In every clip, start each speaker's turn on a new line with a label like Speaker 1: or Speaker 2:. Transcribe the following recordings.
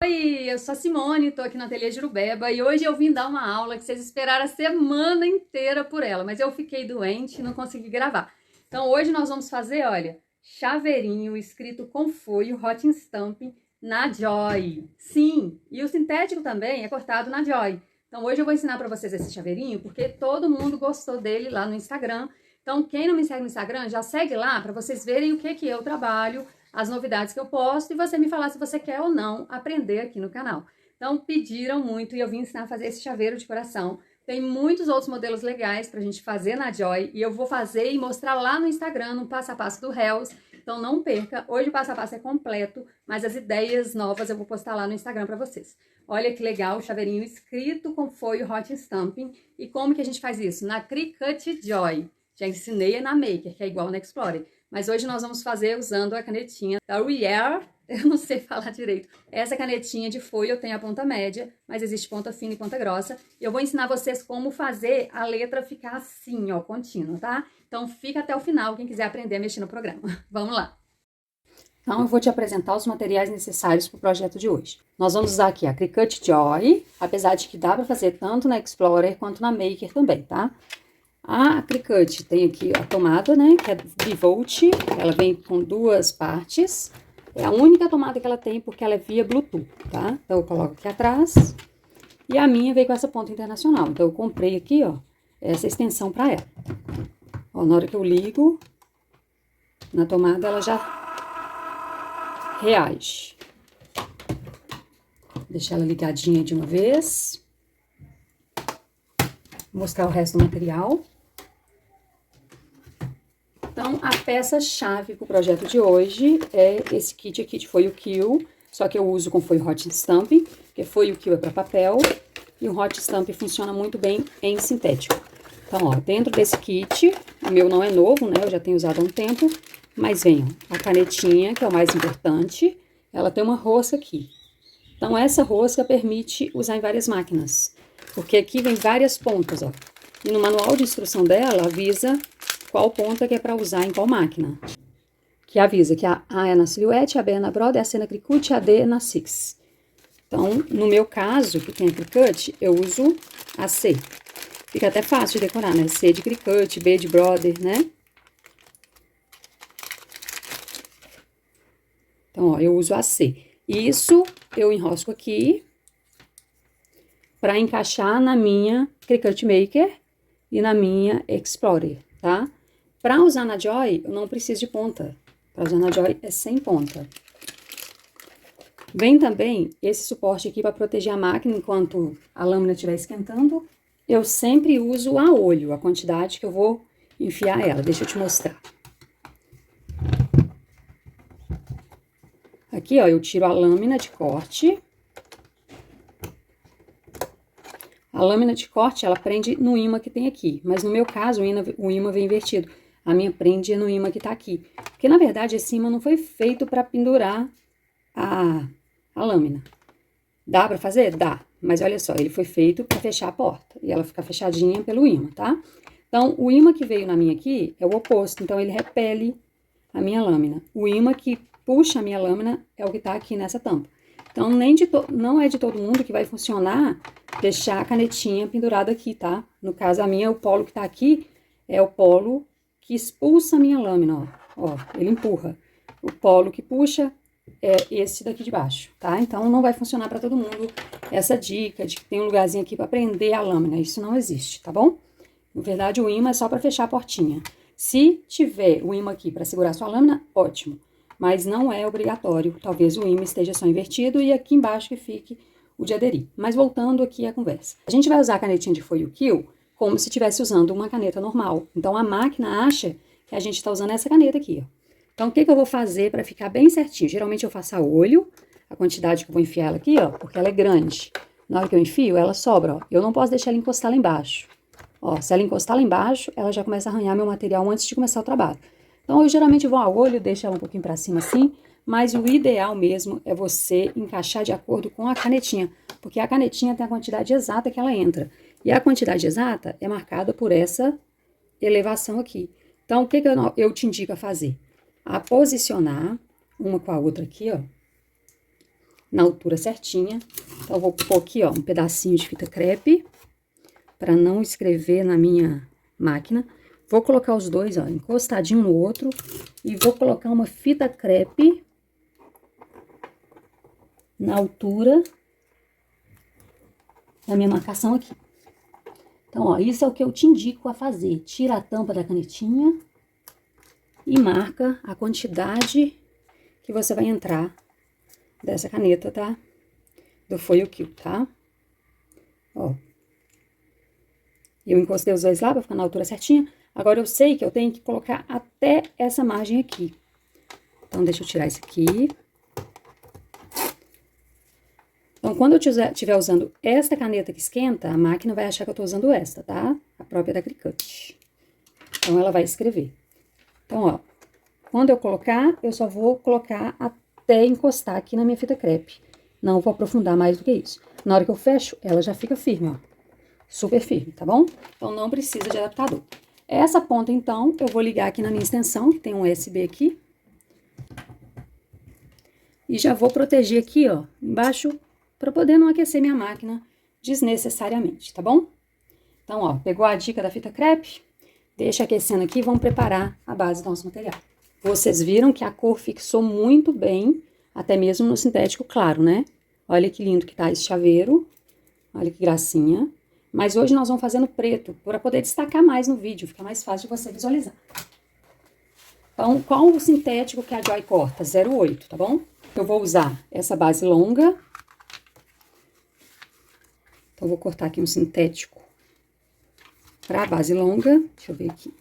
Speaker 1: Oi, eu sou a Simone, tô aqui no Ateliê Jurubeba e hoje eu vim dar uma aula que vocês esperaram a semana inteira por ela, mas eu fiquei doente e não consegui gravar. Então hoje nós vamos fazer, olha, chaveirinho escrito com folho Hot Stamping na Joy. Sim, e o sintético também é cortado na Joy. Então hoje eu vou ensinar pra vocês esse chaveirinho porque todo mundo gostou dele lá no Instagram. Então quem não me segue no Instagram, já segue lá pra vocês verem o que eu trabalho, as novidades que eu posto e você me falar se você quer ou não aprender aqui no canal. Então pediram muito e eu vim ensinar a fazer esse chaveiro de coração. Tem muitos outros modelos legais pra gente fazer na Joy e eu vou fazer e mostrar lá no Instagram, no passo a passo do Reels. Então não perca, hoje o passo a passo é completo, mas as ideias novas eu vou postar lá no Instagram pra vocês. Olha que legal o chaveirinho escrito com folho Hot Stamping. E como que a gente faz isso? Na Cricut Joy. Já ensinei na Maker, que é igual na Explorer. Mas hoje nós vamos fazer usando a canetinha da Rier, eu não sei falar direito. Essa canetinha de folha eu tenho a ponta média, mas existe ponta fina e ponta grossa. E eu vou ensinar vocês como fazer a letra ficar assim, ó, contínua, tá? Então fica até o final, quem quiser aprender a mexer no programa. Vamos lá! Então eu vou te apresentar os materiais necessários para o projeto de hoje. Nós vamos usar aqui a Cricut Joy, apesar de que dá para fazer tanto na Explorer quanto na Maker também, tá? A Cricut tem aqui a tomada, né, que é bivolt, ela vem com duas partes. É a única tomada que ela tem porque ela é via Bluetooth, tá? Então eu coloco aqui atrás. E a minha veio com essa ponta internacional. Então eu comprei aqui, ó, essa extensão para ela. Ó, na hora que eu ligo na tomada, ela já reage. Deixar ela ligadinha de uma vez. Vou mostrar o resto do material. Então, a peça-chave para o projeto de hoje é esse kit aqui de foil Kill, só que eu uso com foil Hot Stamping, porque foil Kill é para papel, e o Hot Stamping funciona muito bem em sintético. Então, ó, dentro desse kit, o meu não é novo, né, eu já tenho usado há um tempo, mas vem ó, a canetinha, que é o mais importante, ela tem uma rosca aqui. Então, essa rosca permite usar em várias máquinas, porque aqui vem várias pontas, ó, e no manual de instrução dela avisa qual ponta que é para usar em qual máquina. Que avisa que a A é na Silhouette, a B é na Brother, a C na Cricut e a D é na Six. Então, no meu caso, que tem a Cricut, eu uso a C. Fica até fácil de decorar, né? C de Cricut, B de Brother, né? Então, ó, eu uso a C. Isso eu enrosco aqui para encaixar na minha Cricut Maker e na minha Explorer, tá? Para usar na Joy, eu não preciso de ponta. Para usar na Joy é sem ponta. Vem também esse suporte aqui para proteger a máquina enquanto a lâmina estiver esquentando. Eu sempre uso a olho, a quantidade que eu vou enfiar ela. Deixa eu te mostrar. Aqui, ó, eu tiro a lâmina de corte. A lâmina de corte, ela prende no ímã que tem aqui. Mas no meu caso, o ímã vem invertido. A minha prende no ímã que tá aqui. Porque, na verdade, esse ímã não foi feito para pendurar a lâmina. Dá para fazer? Dá. Mas olha só, ele foi feito para fechar a porta. E ela fica fechadinha pelo ímã, tá? Então, o ímã que veio na minha aqui é o oposto. Então, ele repele a minha lâmina. O ímã que puxa a minha lâmina é o que tá aqui nessa tampa. Então, não é de todo mundo que vai funcionar deixar a canetinha pendurada aqui, tá? No caso, a minha, o polo que tá aqui é o polo que expulsa a minha lâmina, ó. Ó, ele empurra. O polo que puxa é esse daqui de baixo, tá? Então, não vai funcionar para todo mundo essa dica de que tem um lugarzinho aqui para prender a lâmina. Isso não existe, tá bom? Na verdade, o ímã é só para fechar a portinha. Se tiver o ímã aqui para segurar a sua lâmina, ótimo. Mas não é obrigatório. Talvez o ímã esteja só invertido e aqui embaixo que fique o de aderir. Mas voltando aqui à conversa. A gente vai usar a canetinha de foil Kill como se estivesse usando uma caneta normal. Então, a máquina acha que a gente está usando essa caneta aqui, ó. Então, o que eu vou fazer para ficar bem certinho? Geralmente, eu faço a olho, a quantidade que eu vou enfiar ela aqui, ó, porque ela é grande. Na hora que eu enfio, ela sobra, ó. Eu não posso deixar ela encostar lá embaixo. Ó, se ela encostar lá embaixo, ela já começa a arranhar meu material antes de começar o trabalho. Então, eu geralmente vou a olho, deixo ela um pouquinho para cima assim, mas o ideal mesmo é você encaixar de acordo com a canetinha, porque a canetinha tem a quantidade exata que ela entra. E a quantidade exata é marcada por essa elevação aqui. Então, o que eu te indico a fazer? A posicionar uma com a outra aqui, ó, na altura certinha. Então, eu vou pôr aqui, ó, um pedacinho de fita crepe, para não escrever na minha máquina. Vou colocar os dois, ó, encostadinho no outro, e vou colocar uma fita crepe na altura da minha marcação aqui. Então, ó, isso é o que eu te indico a fazer. Tira a tampa da canetinha e marca a quantidade que você vai entrar dessa caneta, tá? Do Foil Kill, tá? Ó. Eu encostei os dois lá pra ficar na altura certinha. Agora, eu sei que eu tenho que colocar até essa margem aqui. Então, deixa eu tirar isso aqui. Então, quando eu estiver usando esta caneta que esquenta, a máquina vai achar que eu tô usando esta, tá? A própria da Cricut. Então, ela vai escrever. Então, ó, quando eu colocar, eu só vou colocar até encostar aqui na minha fita crepe. Não vou aprofundar mais do que isso. Na hora que eu fecho, ela já fica firme, ó. Super firme, tá bom? Então, não precisa de adaptador. Essa ponta, então, eu vou ligar aqui na minha extensão, que tem um USB aqui. E já vou proteger aqui, ó, embaixo, para poder não aquecer minha máquina desnecessariamente, tá bom? Então, ó, pegou a dica da fita crepe? Deixa aquecendo aqui e vamos preparar a base do nosso material. Vocês viram que a cor fixou muito bem, até mesmo no sintético claro, né? Olha que lindo que tá esse chaveiro. Olha que gracinha. Mas hoje nós vamos fazer no preto, para poder destacar mais no vídeo, fica mais fácil de você visualizar. Então, qual o sintético que a Joy corta? 0,8, tá bom? Eu vou usar essa base longa. Então, eu vou cortar aqui um sintético para a base longa. Deixa eu ver aqui.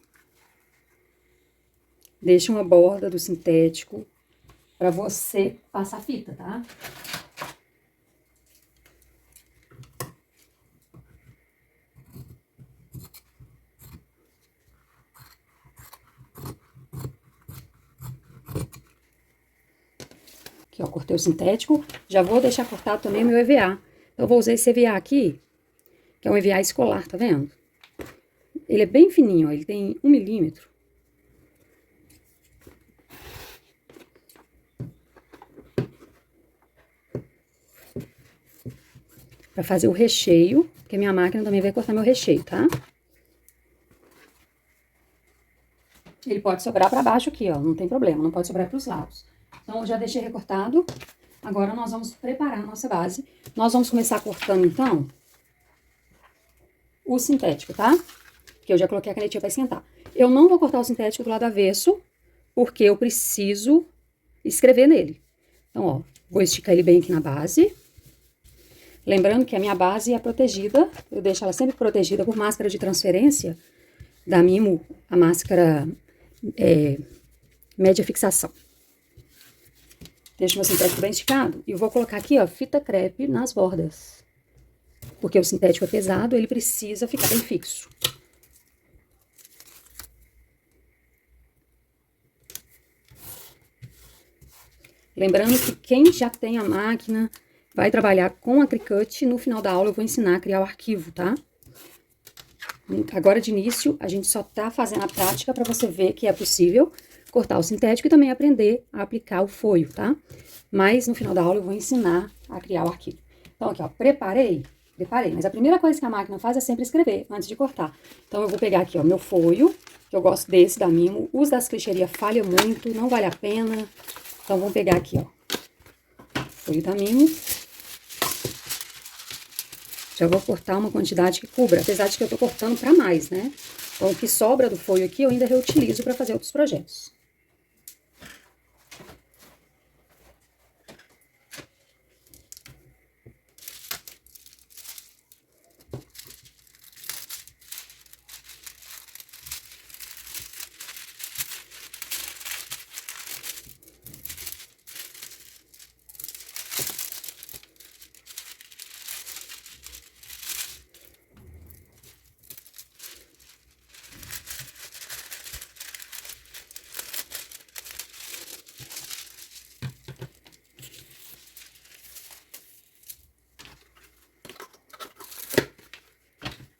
Speaker 1: Deixa uma borda do sintético para você passar a fita, tá? Aqui, ó, cortei o sintético. Já vou deixar cortado também o meu EVA. Eu vou usar esse EVA aqui, que é um EVA escolar, tá vendo? Ele é bem fininho, ó, ele tem 1 milímetro. Pra fazer o recheio, porque minha máquina também vai cortar meu recheio, tá? Ele pode sobrar pra baixo aqui, ó, não tem problema, não pode sobrar pros lados. Então, eu já deixei recortado. Agora, nós vamos preparar a nossa base. Nós vamos começar cortando, então, o sintético, tá? Porque eu já coloquei a canetinha pra esquentar. Eu não vou cortar o sintético do lado avesso, porque eu preciso escrever nele. Então, ó, vou esticar ele bem aqui na base. Lembrando que a minha base é protegida, eu deixo ela sempre protegida por máscara de transferência da Mimo, a máscara média fixação. Deixo meu sintético bem esticado e vou colocar aqui, ó, fita crepe nas bordas. Porque o sintético é pesado, ele precisa ficar bem fixo. Lembrando que quem já tem a máquina vai trabalhar com a Cricut, no final da aula eu vou ensinar a criar o arquivo, tá? Agora de início, a gente só tá fazendo a prática para você ver que é possível cortar o sintético e também aprender a aplicar o foio, tá? Mas no final da aula eu vou ensinar a criar o arquivo. Então aqui, ó, preparei, mas a primeira coisa que a máquina faz é sempre escrever antes de cortar. Então eu vou pegar aqui, ó, meu foio, que eu gosto desse da Mimo, os das clichêria falha muito, não vale a pena. Então vamos pegar aqui, ó, foio da Mimo. Já vou cortar uma quantidade que cubra, apesar de que eu tô cortando pra mais, né? Então, o que sobra do foio aqui, eu ainda reutilizo pra fazer outros projetos.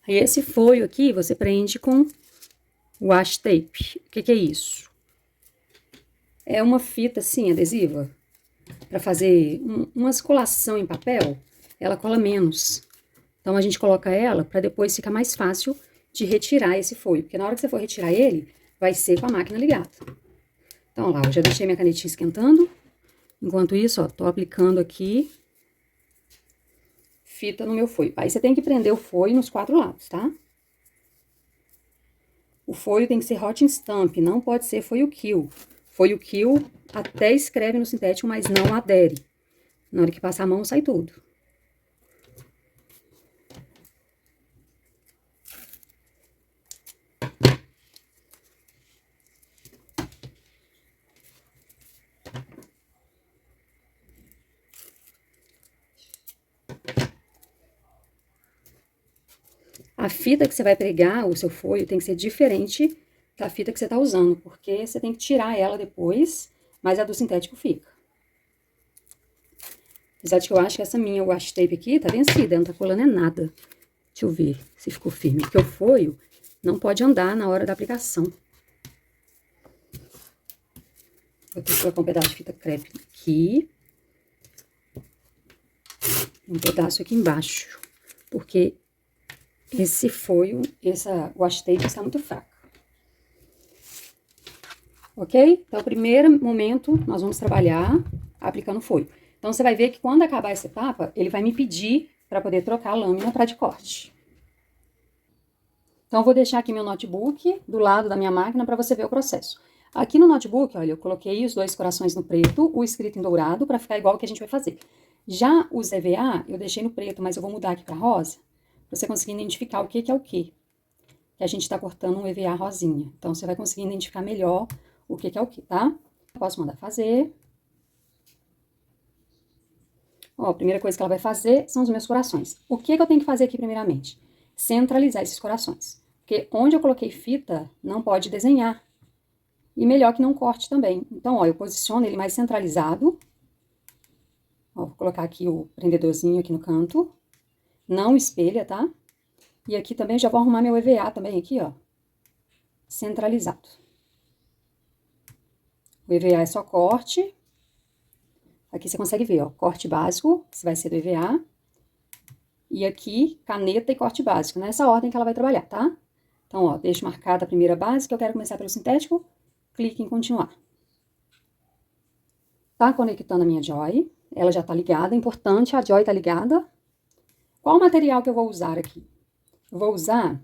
Speaker 1: E esse foio aqui, você prende com washi tape. O que que é isso? É uma fita, assim, adesiva, para fazer uma colação em papel, ela cola menos. Então, a gente coloca ela para depois ficar mais fácil de retirar esse folho. Porque na hora que você for retirar ele, vai ser com a máquina ligada. Então, lá, eu já deixei minha canetinha esquentando. Enquanto isso, ó, tô aplicando aqui fita no meu folho. Aí, você tem que prender o folho nos 4 lados, tá? O folho tem que ser hot stamp, não pode ser foil kill. Foil kill até escreve no sintético, mas não adere. Na hora que passar a mão, sai tudo. A fita que você vai pregar o seu folho tem que ser diferente da fita que você tá usando, porque você tem que tirar ela depois, mas a do sintético fica. Apesar de que eu acho que essa minha washi tape aqui tá vencida, não tá colando é nada. Deixa eu ver se ficou firme, porque o folho não pode andar na hora da aplicação. Vou ter que colocar um pedaço de fita crepe aqui. Um pedaço aqui embaixo, porque esse folho, essa washi tape está muito fraca. Ok? Então, primeiro momento, nós vamos trabalhar aplicando folho. Então, você vai ver que quando acabar essa etapa, ele vai me pedir para poder trocar a lâmina para de corte. Então, eu vou deixar aqui meu notebook do lado da minha máquina para você ver o processo. Aqui no notebook, olha, eu coloquei os 2 corações no preto, o escrito em dourado, para ficar igual o que a gente vai fazer. Já os EVA, eu deixei no preto, mas eu vou mudar aqui para rosa, para você conseguir identificar o que é o que. Que a gente está cortando um EVA rosinha. Então, você vai conseguir identificar melhor o que é o que, tá? Posso mandar fazer. Ó, a primeira coisa que ela vai fazer são os meus corações. O que eu tenho que fazer aqui primeiramente? Centralizar esses corações. Porque onde eu coloquei fita, não pode desenhar. E melhor que não corte também. Então, ó, eu posiciono ele mais centralizado. Ó, vou colocar aqui o prendedorzinho aqui no canto. Não espelha, tá? E aqui também já vou arrumar meu EVA também aqui, ó. Centralizado. O EVA é só corte. Aqui você consegue ver, ó, corte básico, que vai ser do EVA. E aqui, caneta e corte básico, nessa ordem que ela vai trabalhar, tá? Então, ó, deixo marcada a primeira base, que eu quero começar pelo sintético. Clique em continuar. Tá conectando a minha joy. Ela já tá ligada, é importante, a joy tá ligada. Qual o material que eu vou usar aqui? Eu vou usar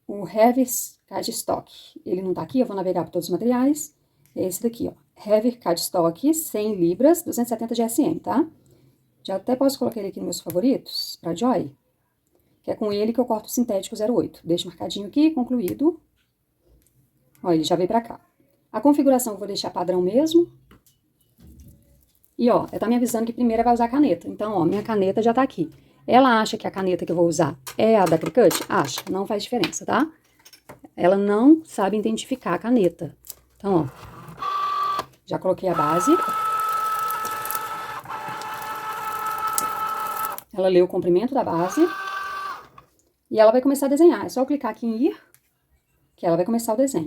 Speaker 1: o Heavy Cardstock. Ele não tá aqui, eu vou navegar por todos os materiais. É esse daqui, ó. Heavy Cardstock, 100 libras, 270 GSM, tá? Já até posso colocar ele aqui nos meus favoritos, pra Joy. Que é com ele que eu corto o sintético 08. Deixo marcadinho aqui, concluído. Ó, ele já veio pra cá. A configuração eu vou deixar padrão mesmo. E, ó, ela tá me avisando que primeiro vai usar a caneta. Então, ó, minha caneta já tá aqui. Ela acha que a caneta que eu vou usar é a da Cricut? Acha, não faz diferença, tá? Ela não sabe identificar a caneta. Então, ó, já coloquei a base. Ela leu o comprimento da base. E ela vai começar a desenhar. É só eu clicar aqui em ir, que ela vai começar o desenho.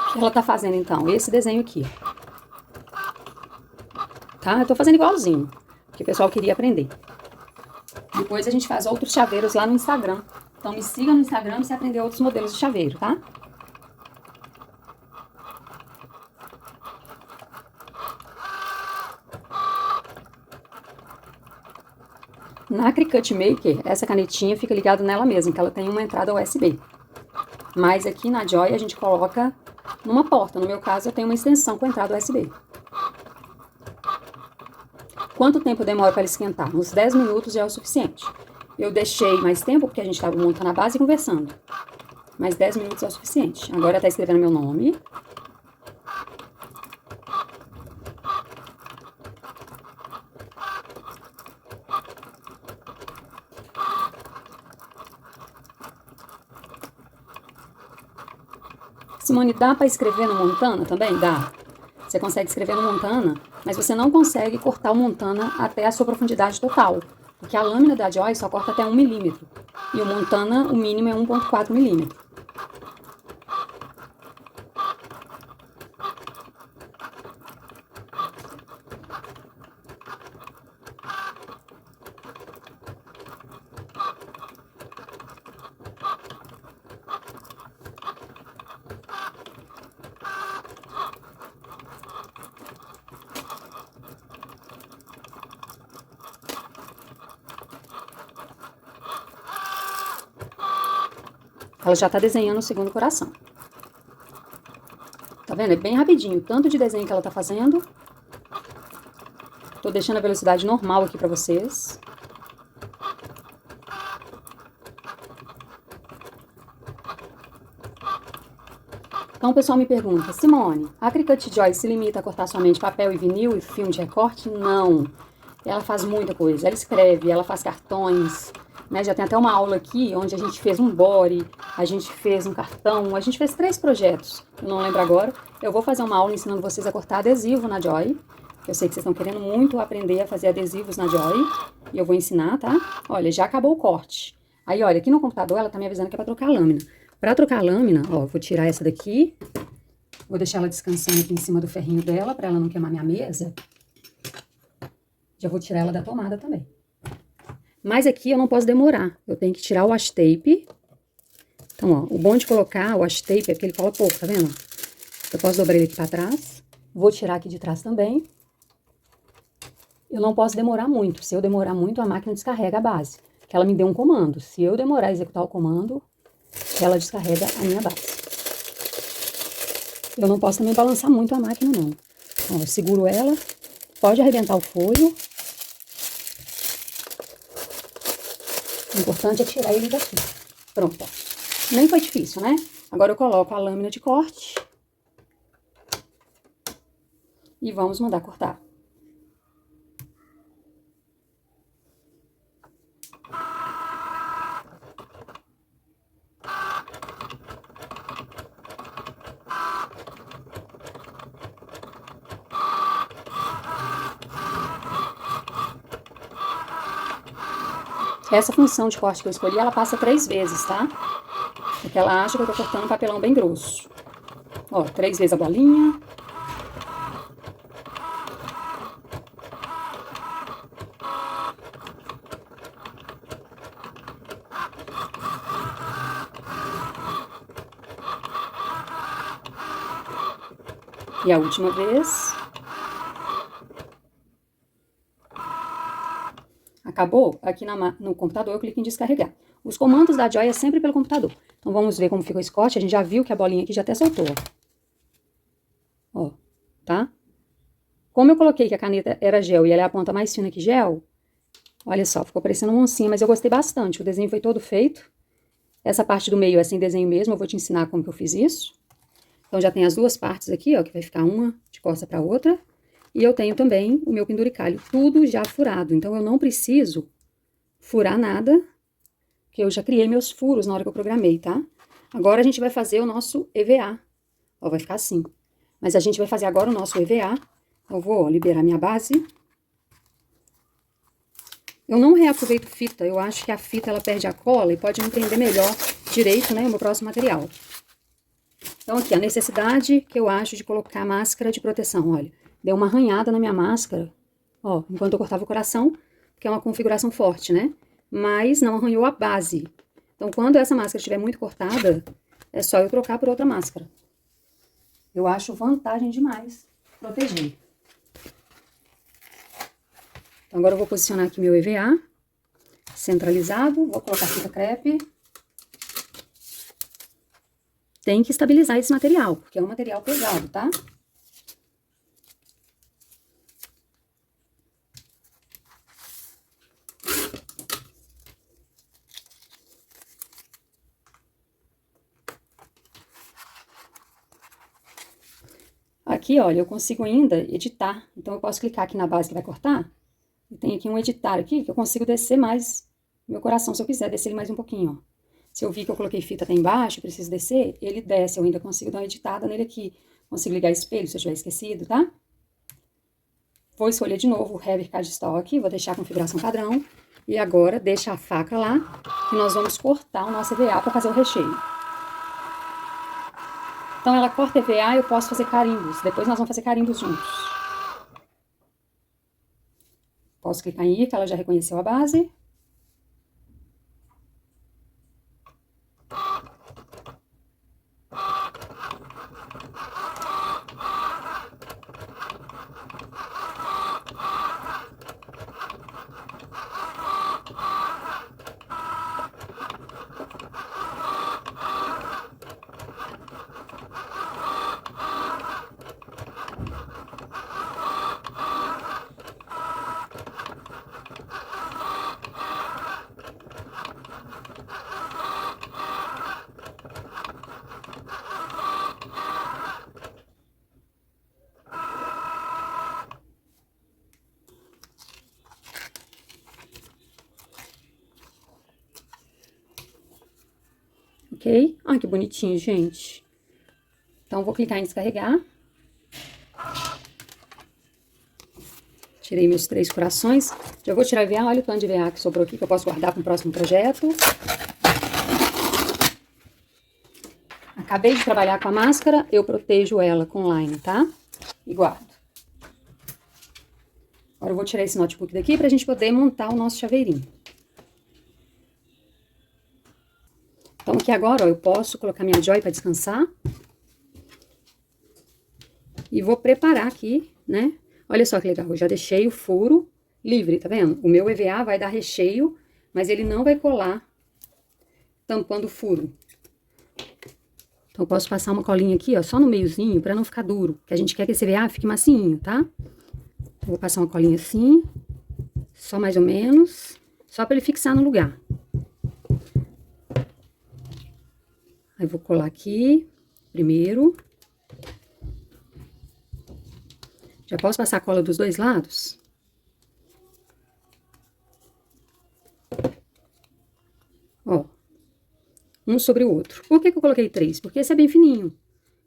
Speaker 1: O que ela tá fazendo, então? Esse desenho aqui. Tá? Eu tô fazendo igualzinho, porque o pessoal queria aprender. Depois a gente faz outros chaveiros lá no Instagram. Então, me siga no Instagram pra você aprender outros modelos de chaveiro, tá? Na Cricut Maker, essa canetinha fica ligada nela mesma, que ela tem uma entrada USB. Mas aqui na Joy a gente coloca numa porta. No meu caso, eu tenho uma extensão com entrada USB. Quanto tempo demora para ela esquentar? Uns 10 minutos já é o suficiente. Eu deixei mais tempo porque a gente estava montando a base e conversando. Mas 10 minutos é o suficiente. Agora tá escrevendo meu nome. Simone, dá para escrever no Montana também? Dá. Você consegue escrever no Montana, mas você não consegue cortar o Montana até a sua profundidade total. Porque a lâmina da Joy só corta até 1 milímetro. E o Montana, o mínimo é 1,4 milímetro. Ela já tá desenhando o segundo coração. Tá vendo? É bem rapidinho. Tanto de desenho que ela tá fazendo. Tô deixando a velocidade normal aqui pra vocês. Então o pessoal me pergunta, Simone, a Cricut Joy se limita a cortar somente papel e vinil e filme de recorte? Não. Ela faz muita coisa. Ela escreve, ela faz cartões, né? Já tem até uma aula aqui onde a gente fez um body, a gente fez um cartão, a gente fez 3 projetos. Eu não lembro agora. Eu vou fazer uma aula ensinando vocês a cortar adesivo na Joy. Eu sei que vocês estão querendo muito aprender a fazer adesivos na Joy. E eu vou ensinar, tá? Olha, já acabou o corte. Aí, olha, aqui no computador ela tá me avisando que é pra trocar a lâmina. Pra trocar a lâmina, ó, vou tirar essa daqui. Vou deixar ela descansando aqui em cima do ferrinho dela, pra ela não queimar minha mesa. Já vou tirar ela da tomada também. Mas aqui eu não posso demorar. Eu tenho que tirar o washi tape. Então, ó, o bom de colocar o washi tape é porque ele cola pouco, tá vendo? Eu posso dobrar ele aqui pra trás. Vou tirar aqui de trás também. Eu não posso demorar muito. Se eu demorar muito, a máquina descarrega a base. Que ela me deu um comando. Se eu demorar a executar o comando, ela descarrega a minha base. Eu não posso também balançar muito a máquina, não. Ó, eu seguro ela. Pode arrebentar o folho. O importante é tirar ele daqui. Pronto, ó. Nem foi difícil, né? Agora eu coloco a lâmina de corte. E vamos mandar cortar. Essa função de corte que eu escolhi, ela passa 3 vezes, tá? Porque ela acha que eu tô cortando um papelão bem grosso. Ó, 3 vezes a bolinha. E a última vez. Acabou? Aqui no computador eu clico em descarregar. Os comandos da Joy é sempre pelo computador. Então vamos ver como ficou o Scott. A gente já viu que a bolinha aqui já até soltou. Ó, tá? Como eu coloquei que a caneta era gel e ela é a ponta mais fina que gel, olha só, ficou parecendo uma oncinha, mas eu gostei bastante. O desenho foi todo feito. Essa parte do meio é sem desenho mesmo, eu vou te ensinar como que eu fiz isso. Então já tem as 2 partes aqui, ó, que vai ficar uma de costa para outra. E eu tenho também o meu penduricalho, tudo já furado. Então, eu não preciso furar nada, porque eu já criei meus furos na hora que eu programei, tá? Agora, a gente vai fazer o nosso EVA. Ó, vai ficar assim. Mas a gente vai fazer agora o nosso EVA. Eu vou, ó, liberar minha base. Eu não reaproveito fita. Eu acho que a fita, ela perde a cola e pode não prender melhor direito, né, o meu próximo material. Então, aqui, a necessidade que eu acho de colocar máscara de proteção, olha. Deu uma arranhada na minha máscara, ó, enquanto eu cortava o coração, que é uma configuração forte, né? Mas não arranhou a base. Então, quando essa máscara estiver muito cortada, é só eu trocar por outra máscara. Eu acho vantagem demais proteger. Então, agora eu vou posicionar aqui meu EVA, centralizado, vou colocar fita crepe. Tem que estabilizar esse material, porque é um material pesado, tá? Aqui, olha, eu consigo ainda editar. Então, eu posso clicar aqui na base que vai cortar. E tem aqui um editar aqui, que eu consigo descer mais meu coração, se eu quiser, descer ele mais um pouquinho, ó.
Speaker 2: Se eu vi que eu coloquei fita até embaixo, preciso descer, ele desce. Eu ainda consigo dar uma editada nele aqui. Consigo ligar espelho se eu tiver esquecido, tá? Vou escolher de novo o Heber Cardstock, vou deixar a configuração padrão. E agora, deixa a faca lá e nós vamos cortar o nosso EVA para fazer o recheio. Então, ela corta EVA e eu posso fazer carimbos. Depois nós vamos fazer carimbos juntos. Posso clicar em ir, que ela já reconheceu a base. Ok? Ai, que bonitinho, gente. Então, vou clicar em descarregar. Tirei meus 3 corações. Já vou tirar EVA. Olha o tanto de EVA que sobrou aqui, que eu posso guardar para o próximo projeto. Acabei de trabalhar com a máscara, eu protejo ela com line, tá? E guardo. Agora eu vou tirar esse notebook daqui pra gente poder montar o nosso chaveirinho. Então, aqui agora, ó, eu posso colocar minha joy para descansar. E vou preparar aqui, né? Olha só que legal, eu já deixei o furo livre, tá vendo? O meu EVA vai dar recheio, mas ele não vai colar tampando o furo. Então, eu posso passar uma colinha aqui, ó, só no meiozinho, pra não ficar duro. Que a gente quer que esse EVA fique macinho, tá? Eu vou passar uma colinha assim, só mais ou menos, só pra ele fixar no lugar. Aí, vou colar aqui, primeiro. Já posso passar a cola dos dois lados? Ó, um sobre o outro. Por que que eu coloquei 3? Porque esse é bem fininho.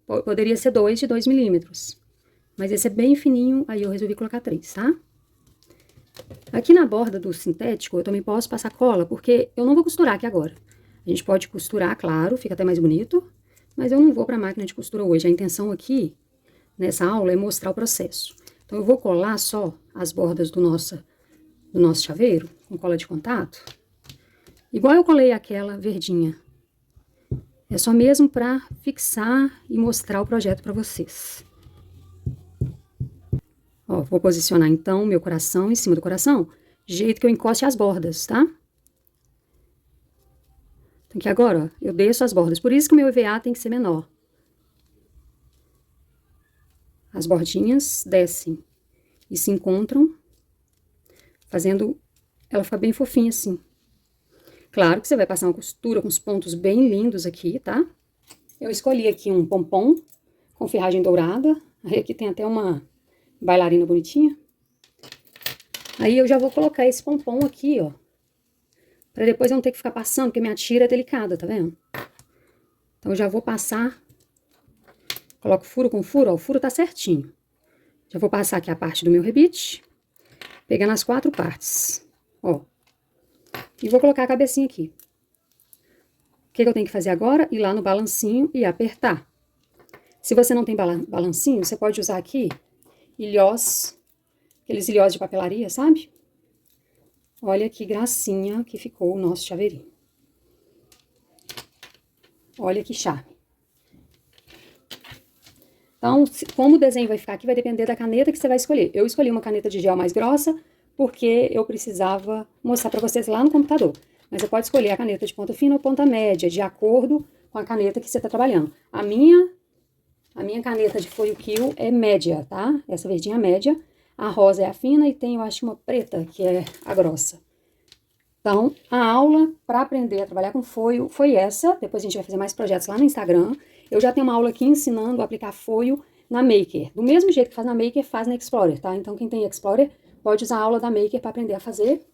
Speaker 2: Poderia ser 2 de 2 milímetros. Mas esse é bem fininho, aí eu resolvi colocar 3, tá? Aqui na borda do sintético, eu também posso passar cola, porque eu não vou costurar aqui agora. A gente pode costurar, claro, fica até mais bonito, mas eu não vou pra máquina de costura hoje. A intenção aqui, nessa aula, é mostrar o processo. Então, eu vou colar só as bordas do nosso chaveiro, com cola de contato, igual eu colei aquela verdinha. É só mesmo pra fixar e mostrar o projeto pra vocês. Ó, vou posicionar, então, meu coração em cima do coração, de jeito que eu encoste as bordas, tá? Então, aqui agora, ó, eu desço as bordas. Por isso que o meu EVA tem que ser menor. As bordinhas descem e se encontram, fazendo ela ficar bem fofinha assim. Claro que você vai passar uma costura com os pontos bem lindos aqui, tá? Eu escolhi aqui um pompom com ferragem dourada. Aí aqui tem até uma bailarina bonitinha. Aí eu já vou colocar esse pompom aqui, ó. Pra depois eu não ter que ficar passando, porque minha tira é delicada, tá vendo? Então eu já vou passar. Coloco furo com furo, ó, o furo tá certinho. Já vou passar aqui a parte do meu rebite, pegando as 4 partes, ó. E vou colocar a cabecinha aqui. O que eu tenho que fazer agora? Ir lá no balancinho e apertar. Se você não tem balancinho, você pode usar aqui ilhós, aqueles ilhós de papelaria, sabe? Olha que gracinha que ficou o nosso chaveirinho. Olha que charme. Então, como o desenho vai ficar aqui, vai depender da caneta que você vai escolher. Eu escolhi uma caneta de gel mais grossa, porque eu precisava mostrar pra vocês lá no computador. Mas você pode escolher a caneta de ponta fina ou ponta média, de acordo com a caneta que você tá trabalhando. A minha caneta de foil kill é média, tá? Essa verdinha é média. A rosa é a fina e tem, eu acho, uma preta, que é a grossa. Então, a aula para aprender a trabalhar com foil foi essa. Depois a gente vai fazer mais projetos lá no Instagram. Eu já tenho uma aula aqui ensinando a aplicar foil na Maker. Do mesmo jeito que faz na Maker, faz na Explorer, tá? Então, quem tem Explorer pode usar a aula da Maker para aprender a fazer.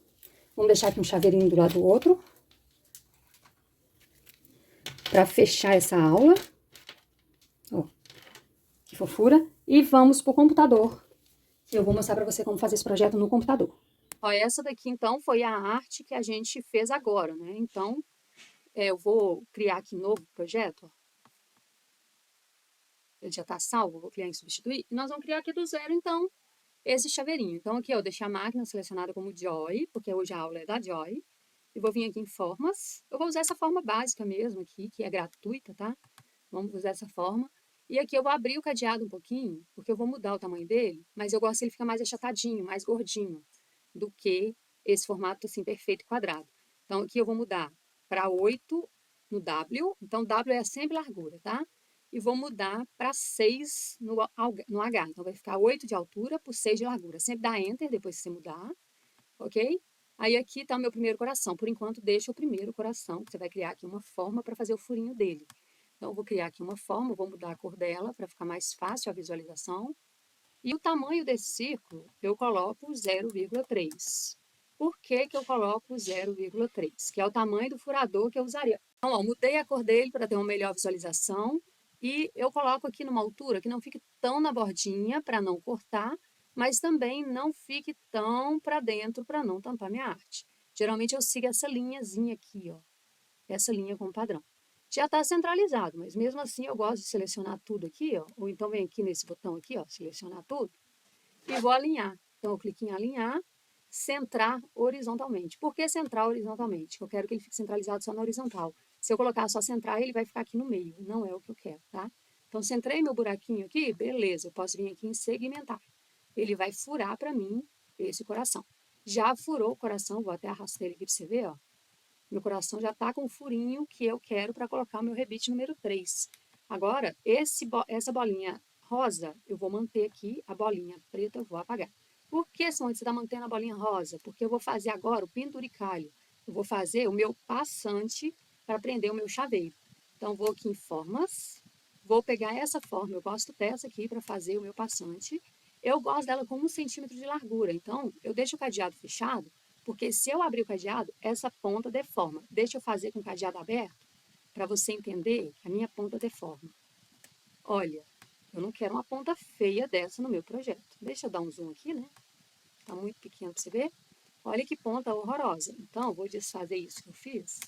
Speaker 2: Vamos deixar aqui um chaveirinho do lado do outro. para fechar essa aula. Ó, que fofura. E vamos pro computador. Eu vou mostrar para você como fazer esse projeto no computador. Ó, essa daqui, então, foi a arte que a gente fez agora, né? Então, eu vou criar aqui novo projeto, ó. Ele já tá salvo, vou criar em substituir. E nós vamos criar aqui do zero, então, esse chaveirinho. Então, aqui, ó, eu deixei a máquina selecionada como Joy, porque hoje a aula é da Joy. E vou vir aqui em formas. Eu vou usar essa forma básica mesmo aqui, que é gratuita, tá? Vamos usar essa forma. E aqui eu vou abrir o cadeado um pouquinho, porque eu vou mudar o tamanho dele, mas eu gosto que ele fica mais achatadinho, mais gordinho, do que esse formato assim perfeito quadrado. Então aqui eu vou mudar para 8 no W, então W é sempre largura, tá? E vou mudar para 6 no H, então vai ficar 8 de altura por 6 de largura. Sempre dá Enter depois que você mudar, ok? Aí aqui está o meu primeiro coração. Por enquanto, deixa o primeiro coração, que você vai criar aqui uma forma para fazer o furinho dele. Então, eu vou criar aqui uma forma, vou mudar a cor dela para ficar mais fácil a visualização. E o tamanho desse círculo, eu coloco 0,3. Por que que eu coloco 0,3? Que é o tamanho do furador que eu usaria. Então, ó, mudei a cor dele para ter uma melhor visualização. E eu coloco aqui numa altura que não fique tão na bordinha para não cortar, mas também não fique tão para dentro para não tampar minha arte. Geralmente eu sigo essa linhazinha aqui, ó. Essa linha como padrão. Já está centralizado, mas mesmo assim eu gosto de selecionar tudo aqui, ó. Ou então vem aqui nesse botão aqui, ó, selecionar tudo. E vou alinhar. Então eu clico em alinhar, centrar horizontalmente. Por que centrar horizontalmente? Eu quero que ele fique centralizado só na horizontal. Se eu colocar só centrar, ele vai ficar aqui no meio. Não é o que eu quero, tá? Então, centrei meu buraquinho aqui, beleza. Eu posso vir aqui em segmentar. Ele vai furar para mim esse coração. Já furou o coração, vou até arrastar ele aqui para você ver, ó. Meu coração já está com o furinho que eu quero para colocar o meu rebite número 3. Agora, essa bolinha rosa, eu vou manter aqui, a bolinha preta eu vou apagar. Por que, Simone, você está mantendo a bolinha rosa? Porque eu vou fazer agora o penduricalho. Eu vou fazer o meu passante para prender o meu chaveiro. Então, vou aqui em formas, vou pegar essa forma, eu gosto dessa aqui para fazer o meu passante. Eu gosto dela com 1 centímetro de largura, então eu deixo o cadeado fechado, porque se eu abrir o cadeado, essa ponta deforma. Deixa eu fazer com o cadeado aberto, para você entender que a minha ponta deforma. Olha, eu não quero uma ponta feia dessa no meu projeto. Deixa eu dar um zoom aqui, né? Tá muito pequeno para você ver. Olha que ponta horrorosa. Então, eu vou desfazer isso que eu fiz.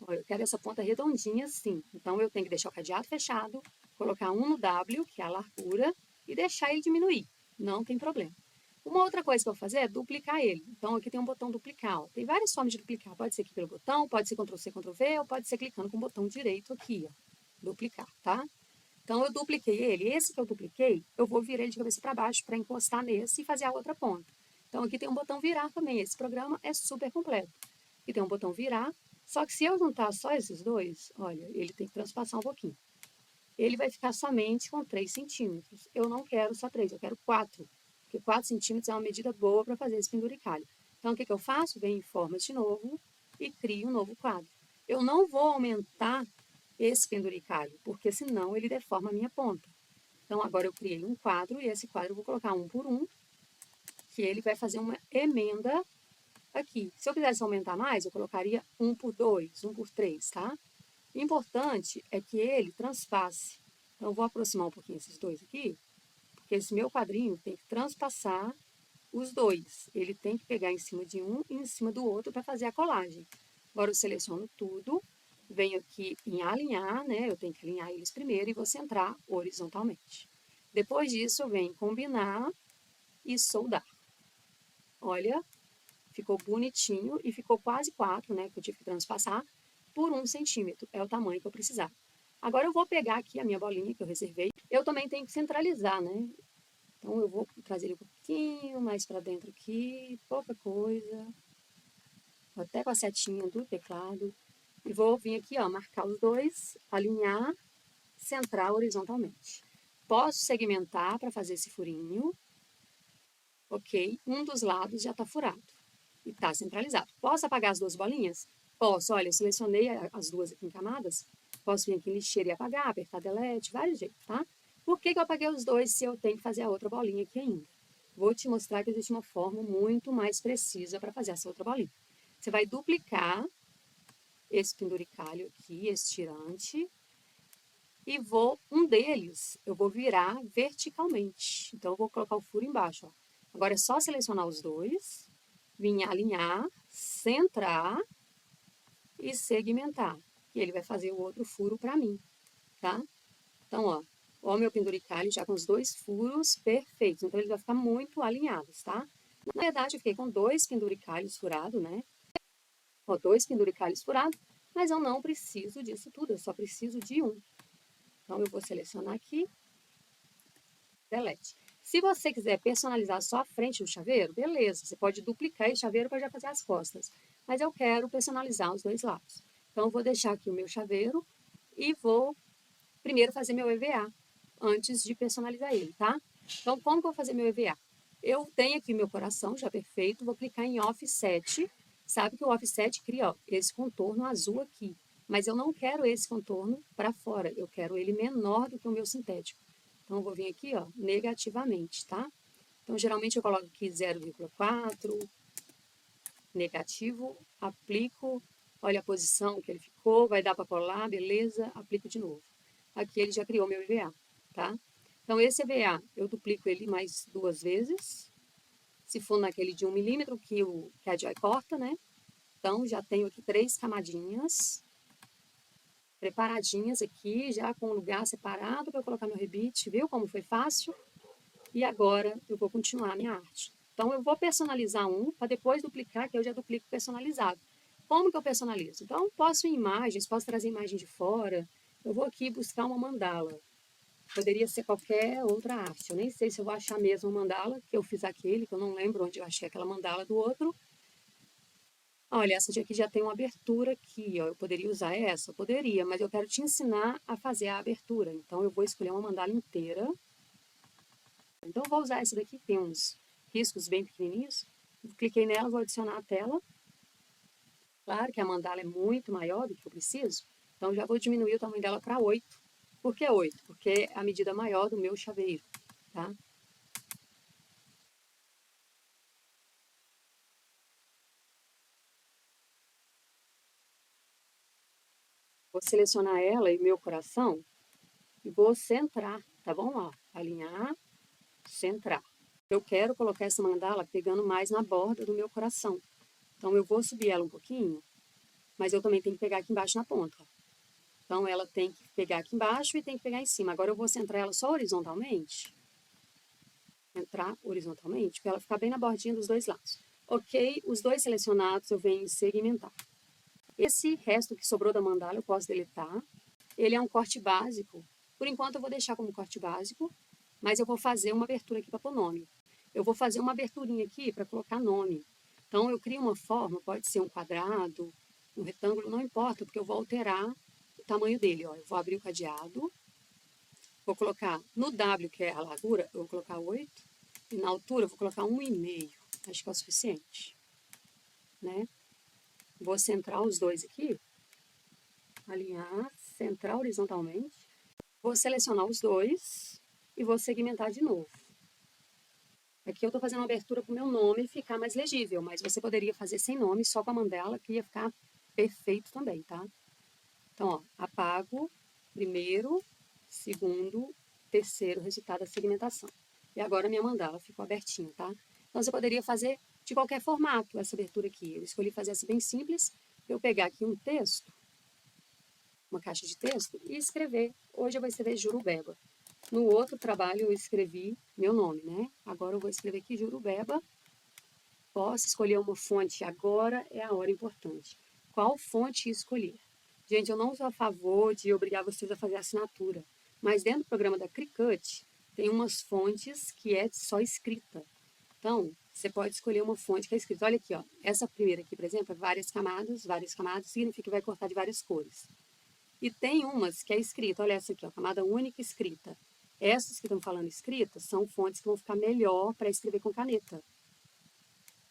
Speaker 2: Olha, eu quero essa ponta redondinha assim. Então, eu tenho que deixar o cadeado fechado, colocar um no W, que é a largura, e deixar ele diminuir. Não tem problema. Uma outra coisa que eu vou fazer é duplicar ele. Então, aqui tem um botão duplicar. Ó. Tem várias formas de duplicar. Pode ser aqui pelo botão, pode ser Ctrl+C, Ctrl+V, ou pode ser clicando com o botão direito aqui, ó. Duplicar, tá? Então, eu dupliquei ele. Esse que eu dupliquei, eu vou virar ele de cabeça para baixo para encostar nesse e fazer a outra ponta. Então, aqui tem um botão virar também. Esse programa é super completo. Aqui tem um botão virar. Só que se eu juntar só esses dois, olha, ele tem que transpassar um pouquinho. Ele vai ficar somente com 3 centímetros. Eu não quero só 3, eu quero 4. Porque 4 centímetros é uma medida boa para fazer esse penduricalho. Então, o que eu faço? Venho em formas de novo e crio um novo quadro. Eu não vou aumentar esse penduricalho, porque senão ele deforma a minha ponta. Então, agora eu criei um quadro e esse quadro eu vou colocar 1 por 1, que ele vai fazer uma emenda aqui. Se eu quisesse aumentar mais, eu colocaria 1 por 2, 1 por 3, tá? O importante é que ele transpasse. Então, eu vou aproximar um pouquinho esses dois aqui, porque esse meu quadrinho tem que transpassar os dois. Ele tem que pegar em cima de um e em cima do outro para fazer a colagem. Agora, eu seleciono tudo, venho aqui em alinhar, né? Eu tenho que alinhar eles primeiro e vou centrar horizontalmente. Depois disso, eu venho combinar e soldar. Olha, ficou bonitinho e ficou quase 4, né? Que eu tive que transpassar por 1 centímetro. É o tamanho que eu precisar. Agora eu vou pegar aqui a minha bolinha que eu reservei. Eu também tenho que centralizar, né? Então eu vou trazer ele um pouquinho mais para dentro aqui, pouca coisa. Até com a setinha do teclado. E vou vir aqui, ó, marcar os dois, alinhar, centrar horizontalmente. Posso segmentar para fazer esse furinho. Ok, um dos lados já está furado e está centralizado. Posso apagar as duas bolinhas? Posso. Olha, eu selecionei as duas aqui em camadas. Posso vir aqui em lixeira e apagar, apertar delete, vários jeitos, tá? Por que eu apaguei os dois se eu tenho que fazer a outra bolinha aqui ainda? Vou te mostrar que existe uma forma muito mais precisa para fazer essa outra bolinha. Você vai duplicar esse penduricalho aqui, esse tirante, e eu vou virar verticalmente. Então, eu vou colocar o furo embaixo, ó. Agora é só selecionar os dois, vir alinhar, centrar e segmentar. E ele vai fazer o outro furo para mim, tá? Então, ó, meu penduricalho já com os dois furos perfeitos. Então, ele vai ficar muito alinhados, tá? Na verdade, eu fiquei com 2 penduricalhos furados, né? Ó, 2 penduricalhos furados, mas eu não preciso disso tudo, eu só preciso de um. Então, eu vou selecionar aqui, delete. Se você quiser personalizar só a frente do chaveiro, beleza, você pode duplicar esse chaveiro para já fazer as costas. Mas eu quero personalizar os dois lados. Então, eu vou deixar aqui o meu chaveiro e vou primeiro fazer meu EVA, antes de personalizar ele, tá? Então, como que eu vou fazer meu EVA? Eu tenho aqui meu coração já perfeito, vou clicar em Offset. Sabe que o Offset cria, ó, esse contorno azul aqui. Mas eu não quero esse contorno para fora, eu quero ele menor do que o meu sintético. Então, eu vou vir aqui, ó, negativamente, tá? Então, geralmente eu coloco aqui 0,4, negativo, aplico, olha a posição que ele ficou, vai dar para colar, beleza, aplico de novo. Aqui ele já criou meu EVA, tá? Então, esse EVA, eu duplico ele mais 2 vezes, se for naquele de 1 milímetro que a Joy corta, né? Então, já tenho aqui 3 camadinhas preparadinhas aqui, já com o lugar separado para eu colocar meu rebite, viu como foi fácil? E agora eu vou continuar a minha arte. Então, eu vou personalizar um, para depois duplicar, que eu já duplico personalizado. Como que eu personalizo? Então, posso em imagens, posso trazer imagem de fora. Eu vou aqui buscar uma mandala. Poderia ser qualquer outra arte. Eu nem sei se eu vou achar mesmo uma mandala, que eu fiz aquele, que eu não lembro onde eu achei aquela mandala do outro. Olha, essa aqui já tem uma abertura aqui, ó. Eu poderia usar essa? Eu poderia, mas eu quero te ensinar a fazer a abertura. Então, eu vou escolher uma mandala inteira. Então, eu vou usar essa daqui, que tem uns riscos bem pequenininhos. Cliquei nela, vou adicionar a tela. Claro que a mandala é muito maior do que eu preciso, então já vou diminuir o tamanho dela para 8. Por que 8? Porque é a medida maior do meu chaveiro, tá? Vou selecionar ela e meu coração e vou centrar, tá bom? Ó, alinhar, centrar. Eu quero colocar essa mandala pegando mais na borda do meu coração. Então, eu vou subir ela um pouquinho, mas eu também tenho que pegar aqui embaixo na ponta. Ó. Então, ela tem que pegar aqui embaixo e tem que pegar em cima. Agora, eu vou centrar ela só horizontalmente. Centrar horizontalmente, para ela ficar bem na bordinha dos dois lados. Ok, os dois selecionados, eu venho em segmentar. Esse resto que sobrou da mandala, eu posso deletar. Ele é um corte básico. Por enquanto, eu vou deixar como corte básico, mas eu vou fazer uma abertura aqui para pôr nome. Eu vou fazer uma aberturinha aqui para colocar nome. Então, eu crio uma forma, pode ser um quadrado, um retângulo, não importa, porque eu vou alterar o tamanho dele. Ó. Eu vou abrir o cadeado, vou colocar no W, que é a largura, eu vou colocar 8, e na altura eu vou colocar 1,5. Acho que é o suficiente, né? Vou centrar os dois aqui, alinhar, centrar horizontalmente. Vou selecionar os dois e vou segmentar de novo. Aqui eu estou fazendo uma abertura para o meu nome ficar mais legível, mas você poderia fazer sem nome, só com a mandala, que ia ficar perfeito também, tá? Então, ó, apago primeiro, segundo, terceiro resultado da segmentação. E agora minha mandala ficou abertinha, tá? Então, você poderia fazer de qualquer formato essa abertura aqui. Eu escolhi fazer essa bem simples. Eu pegar aqui um texto, uma caixa de texto, e escrever. Hoje eu vou escrever Jurubeba. No outro trabalho eu escrevi meu nome, né? Agora eu vou escrever aqui Jurubeba. Posso escolher uma fonte. Agora é a hora importante. Qual fonte escolher? Gente, eu não sou a favor de obrigar vocês a fazer assinatura, mas dentro do programa da Cricut tem umas fontes que é só escrita. Então, você pode escolher uma fonte que é escrita. Olha aqui, ó. Essa primeira aqui, por exemplo, é várias camadas significa que vai cortar de várias cores. E tem umas que é escrita, olha essa aqui, ó, camada única escrita. Essas que estão falando escrita são fontes que vão ficar melhor para escrever com caneta.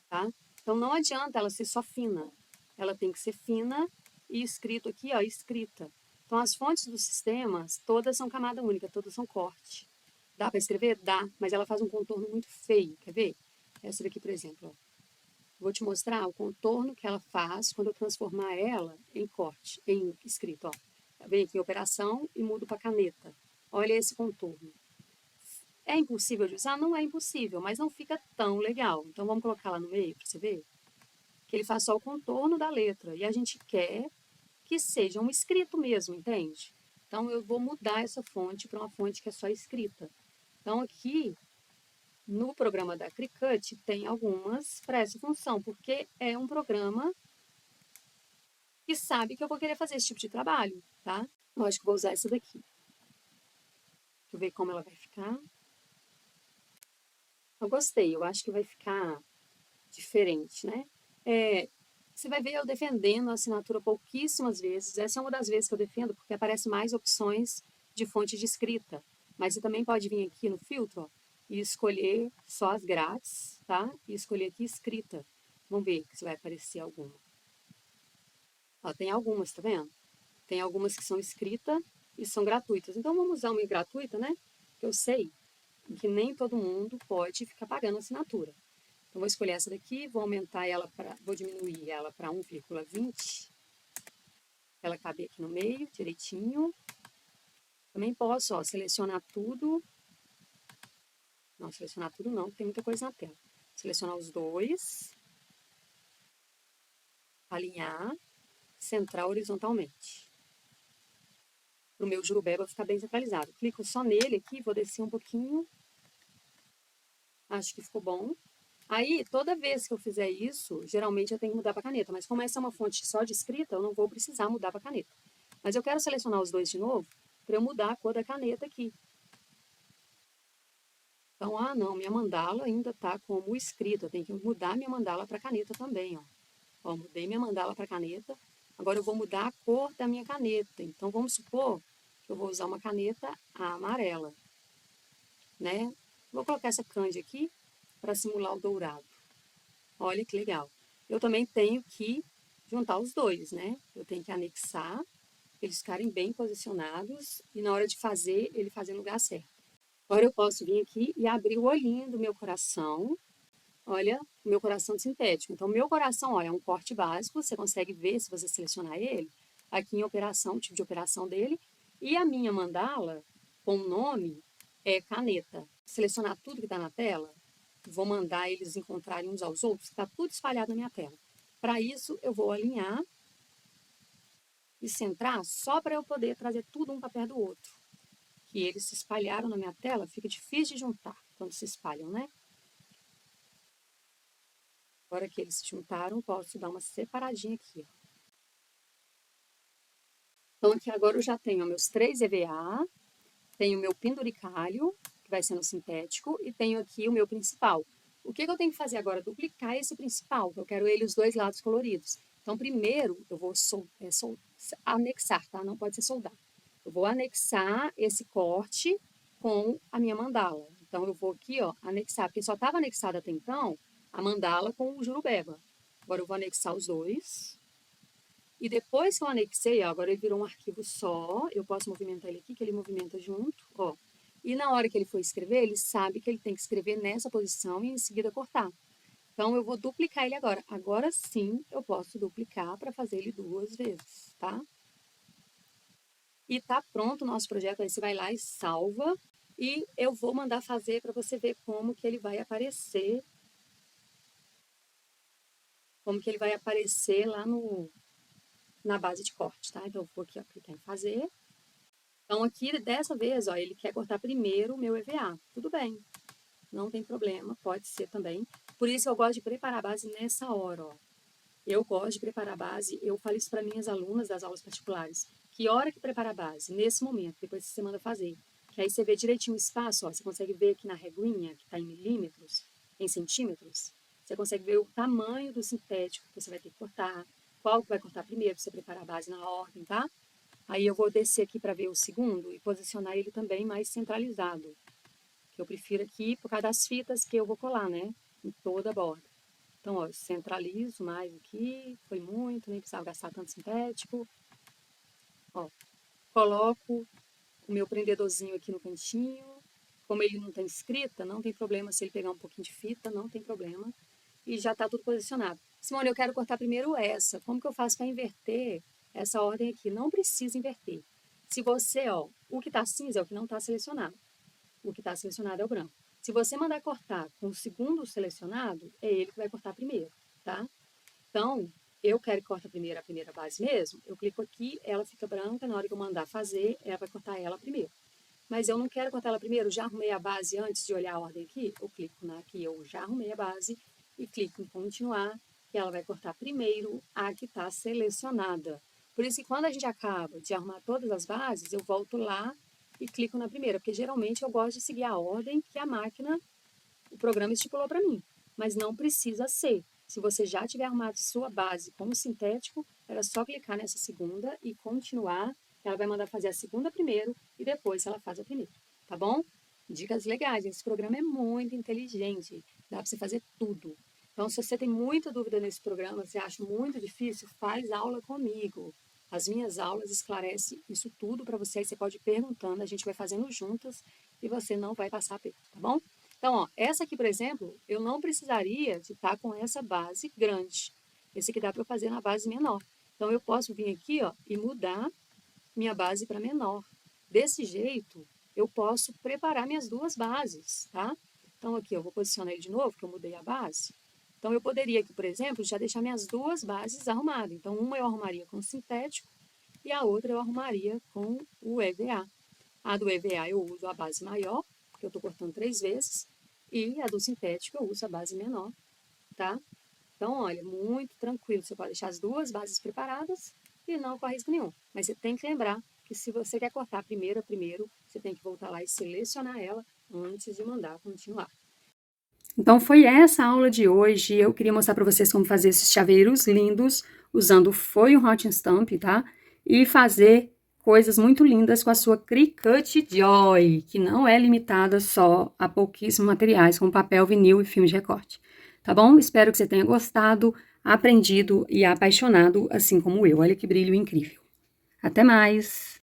Speaker 2: Tá? Então, não adianta ela ser só fina. Ela tem que ser fina e escrito aqui, ó, escrita. Então, as fontes dos sistemas, todas são camada única, todas são corte. Dá para escrever? Dá, mas ela faz um contorno muito feio, quer ver? Essa daqui, por exemplo, ó. Vou te mostrar o contorno que ela faz quando eu transformar ela em corte, em escrito, ó. Vem aqui em operação e mudo para caneta. Olha esse contorno. É impossível de usar? Não é impossível, mas não fica tão legal. Então vamos colocar lá no meio para você ver. Que ele faz só o contorno da letra. E a gente quer que seja um escrito mesmo, entende? Então eu vou mudar essa fonte para uma fonte que é só escrita. Então aqui no programa da Cricut tem algumas para essa função, porque é um programa que sabe que eu vou querer fazer esse tipo de trabalho, tá? Eu acho que vou usar essa daqui. Deixa eu ver como ela vai ficar. Eu gostei, eu acho que vai ficar diferente, né? Você vai ver eu defendendo a assinatura pouquíssimas vezes. Essa é uma das vezes que eu defendo, porque aparece mais opções de fonte de escrita. Mas você também pode vir aqui no filtro, ó, e escolher só as grátis, tá? E escolher aqui escrita. Vamos ver se vai aparecer alguma. Ó, tem algumas, tá vendo? Tem algumas que são escrita e são gratuitas. Então vamos usar uma gratuita, né? Que eu sei que nem todo mundo pode ficar pagando assinatura. Então vou escolher essa daqui, vou aumentar ela para, vou diminuir ela para 1,20. Ela cabe aqui no meio, direitinho. Também posso, ó, selecionar tudo. Não, selecionar tudo não, tem muita coisa na tela. Selecionar os dois. Alinhar, centrar horizontalmente. Para o meu jurubeba ficar bem centralizado. Clico só nele aqui, vou descer um pouquinho. Acho que ficou bom. Aí, toda vez que eu fizer isso, geralmente eu tenho que mudar para caneta. Mas como essa é uma fonte só de escrita, eu não vou precisar mudar para caneta. Mas eu quero selecionar os dois de novo, para eu mudar a cor da caneta aqui. Então, não, minha mandala ainda está como escrita. Eu tenho que mudar minha mandala para caneta também, ó. Ó, mudei minha mandala para caneta. Agora eu vou mudar a cor da minha caneta. Então, vamos supor que eu vou usar uma caneta amarela, né? Vou colocar essa candy aqui para simular o dourado. Olha que legal. Eu também tenho que juntar os dois, né? Eu tenho que anexar, eles ficarem bem posicionados e na hora de fazer, ele fazer no lugar certo. Agora eu posso vir aqui e abrir o olhinho do meu coração. Olha, o meu coração sintético. Então, o meu coração, olha, é um corte básico. Você consegue ver se você selecionar ele. Aqui em operação, o tipo de operação dele. E a minha mandala, com o nome, é caneta. Selecionar tudo que está na tela. Vou mandar eles encontrarem uns aos outros. Está tudo espalhado na minha tela. Para isso, eu vou alinhar e centrar só para eu poder trazer tudo um para perto do outro. Que eles se espalharam na minha tela, fica difícil de juntar quando se espalham, né? Agora que eles se juntaram, posso dar uma separadinha aqui, ó. Então, aqui agora eu já tenho meus 3 EVA, tenho o meu penduricalho, que vai ser no sintético, e tenho aqui o meu principal. O que eu tenho que fazer agora? Duplicar esse principal, que eu quero ele os dois lados coloridos. Então, primeiro, eu vou anexar, tá? Não pode ser soldar. Eu vou anexar esse corte com a minha mandala. Então, eu vou aqui, ó, anexar, porque só estava anexada até então a mandala com o jurubeba. Agora, eu vou anexar os dois. E depois que eu anexei, ó, agora ele virou um arquivo só. Eu posso movimentar ele aqui, que ele movimenta junto, ó. E na hora que ele for escrever, ele sabe que ele tem que escrever nessa posição e em seguida cortar. Então, eu vou duplicar ele agora. Agora sim, eu posso duplicar para fazer ele 2 vezes, tá? E tá pronto o nosso projeto. Aí você vai lá e salva. E eu vou mandar fazer para você ver como que ele vai aparecer. Como que ele vai aparecer lá na base de corte, tá? Então, eu vou aqui, ó, clicar em fazer. Então, aqui, dessa vez, ó, ele quer cortar primeiro o meu EVA. Tudo bem, não tem problema, pode ser também. Por isso, eu gosto de preparar a base nessa hora, ó. Eu gosto de preparar a base, eu falo isso para minhas alunas das aulas particulares. Que hora que prepara a base? Nesse momento, depois que você manda fazer. Que aí você vê direitinho o espaço, ó, você consegue ver aqui na reguinha, que está em milímetros, em centímetros. Você consegue ver o tamanho do sintético que você vai ter que cortar, qual que vai cortar primeiro, para você preparar a base na ordem, tá? Aí eu vou descer aqui para ver o segundo e posicionar ele também mais centralizado. Que eu prefiro aqui por causa das fitas que eu vou colar, né? Em toda a borda. Então, ó, eu centralizo mais aqui, foi muito, nem precisava gastar tanto sintético. Ó, coloco o meu prendedorzinho aqui no cantinho. Como ele não tem escrita, não tem problema se ele pegar um pouquinho de fita, não tem problema. e já está tudo posicionado. Simone, eu quero cortar primeiro essa. Como que eu faço para inverter essa ordem aqui? Não precisa inverter. Se você, ó, o que está cinza é o que não está selecionado. O que está selecionado é o branco. Se você mandar cortar com o segundo selecionado, é ele que vai cortar primeiro, tá? Então, eu quero que corte primeiro a primeira base mesmo, eu clico aqui, ela fica branca, na hora que eu mandar fazer, ela vai cortar ela primeiro. Mas eu não quero cortar ela primeiro, já arrumei a base antes de olhar a ordem aqui, eu clico aqui, eu já arrumei a base e clico em continuar, que ela vai cortar primeiro a que está selecionada. Por isso que quando a gente acaba de arrumar todas as bases, eu volto lá e clico na primeira, porque geralmente eu gosto de seguir a ordem que a máquina, o programa estipulou para mim, mas não precisa ser. Se você já tiver arrumado sua base com o sintético, era só clicar nessa segunda e continuar. Ela vai mandar fazer a segunda primeiro e depois ela faz a primeira, tá bom? Dicas legais, esse programa é muito inteligente, dá para você fazer tudo. Então, se você tem muita dúvida nesse programa, você acha muito difícil, faz aula comigo. As minhas aulas esclarecem isso tudo para você, aí você pode ir perguntando, a gente vai fazendo juntas e você não vai passar perto, tá bom? Então, ó, essa aqui, por exemplo, eu não precisaria de estar com essa base grande. Esse aqui dá para eu fazer na base menor. Então, eu posso vir aqui, ó, e mudar minha base para menor. Desse jeito, eu posso preparar minhas duas bases, tá? Então, aqui eu vou posicionar ele de novo, que eu mudei a base. Então, eu poderia aqui, por exemplo, já deixar minhas duas bases arrumadas. Então, uma eu arrumaria com sintético e a outra eu arrumaria com o EVA. A do EVA eu uso a base maior, porque eu estou cortando 3 vezes, e a do sintético eu uso a base menor, tá? Então, olha, muito tranquilo. Você pode deixar as duas bases preparadas e não corre risco nenhum. Mas você tem que lembrar que se você quer cortar a primeira primeiro, você tem que voltar lá e selecionar ela antes de mandar continuar. Então, foi essa a aula de hoje. Eu queria mostrar para vocês como fazer esses chaveiros lindos usando foil Hot Stamp, tá? E fazer coisas muito lindas com a sua Cricut Joy, que não é limitada só a pouquíssimos materiais, como papel, vinil e filme de recorte. Tá bom? Espero que você tenha gostado, aprendido e apaixonado, assim como eu. Olha que brilho incrível. Até mais!